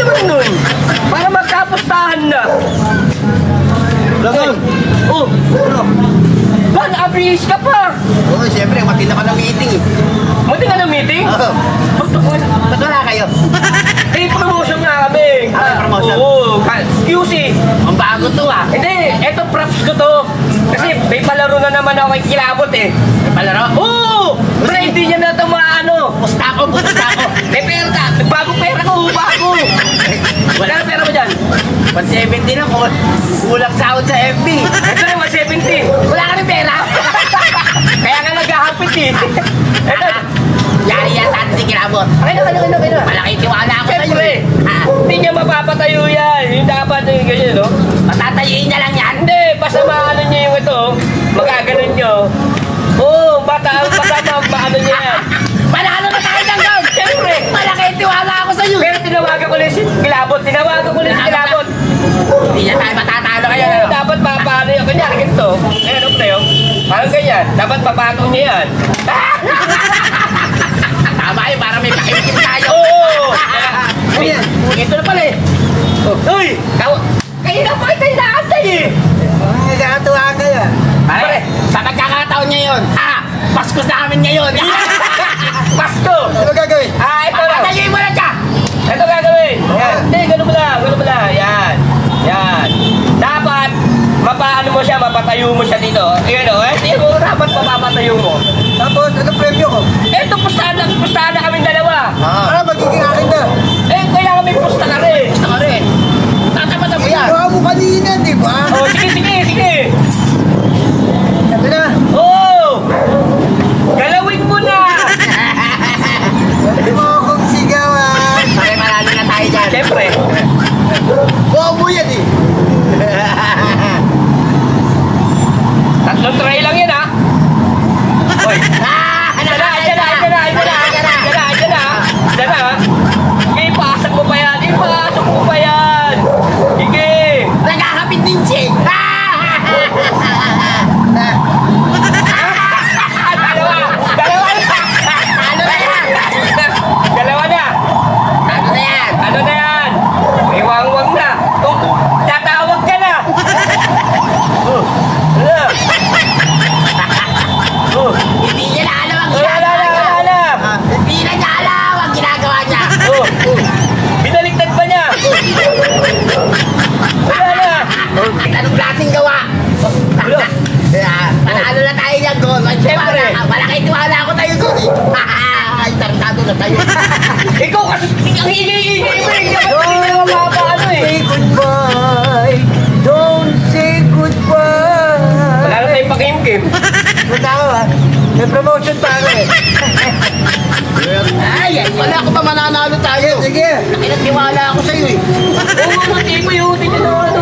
naman nun. Para magkapustahan na. Lagon! Oh! Ba, na-abris ka pa! Oo, siyempre, matinda ka ng meeting eh. Mati ka ng meeting? Oo. Ba't wala kayo? Eh, promotion nga kami. Promotion? Oo, QC. Ang bago to ah. Hindi, eto props ko to. Kasi may palaro na naman ako kay Kilabot eh. May palaro? Oo! Pero hindi niya na ito maano. Pusta ko. May pera ka. Nagbago pera ko, bago. Wala na pera mo dyan. 170 na po. Kulang sahod sa FB. Ito na, 170. Wala ka rin pera. Kaya nga naghahapit eh. Ito. Yari yan sa atin si Kilabot. Ano. Malaki tiwala ako sa'yo Siyempre, eh. hindi niya mapapatayo yan. Yung dapat yung ganyan, no? Matatayuin niya lang yan. Hindi, basta maano niya yung ito. Magaganon niyo. Oo, basta maano niya yan. Panalo na tayo ng gold. Siyempre. Malaki tiwala ako sa'yo. Pero tinawagan ko ulit si Kilabot. Hindi niya tayo matatalo kayo. Kaya dapat papaano yun. Kunyari, ganito. Ayan, ano yun? Parang ganyan. Dapat papatong niya yan. Tama yun, para may pakimkim tayo. Oo. Ayan, ito na pala eh. Uy! Kayo na pa tayo naantay eh! Ay, nakatuwa kayo. Pare, sa pagkakataon ngayon, Pasko sa amin ngayon. Pasko! Ano gagawin? Ito lang. Patayuin mo na siya. Ito gagawin. Yan. Hindi, ganun mo lang. Yan. Dapat, mapaano mo siya, mapatayo mo siya dito. Ayan o, hindi mo dapat mapapatayo mo. Tapos, ano premyo ko? Ito, pustahan na kami dalawa. Magiging akin na. Kaya kami pusta ka rin. Gusto ko rin. Tatapat mo yan. Gawa mo kanina, di ba? Sige. Ito na. Galawin mo na. Pwede mo akong sigawan. Pare, marami na tayo dyan. Siyempre. Bobo yan eh. Tatlong try lang yan, ha? Hoy. Ayan na. Sige, ipasok mo pa yan. Sige. Nagkakapit din siya. Dalawa na. Ano na yan? May wang-wang na. Tatawag ka na. Hindi niya na alam ang Wala na. Hindi na niya alam ang ginagawa niya. Binaligtad pa niya. Wala na. Anong klaseng gawa? Panalo na tayo niya, Gon. Siyempre. Malaki tiwala ako tayo, Gon. Ay, tartado na tayo. Ikaw kasi ang hingay mo. Hindi naman mapaano eh. Say goodbye. Don't say goodbye. Wala na tayong pakimkim. Punta ako ha. May promotion pa ako eh. Ay, wala ako pa mananalo tayo. Sige. Nakinatiwala ako sa'yo eh. Oo, hindi mo yun. Hindi na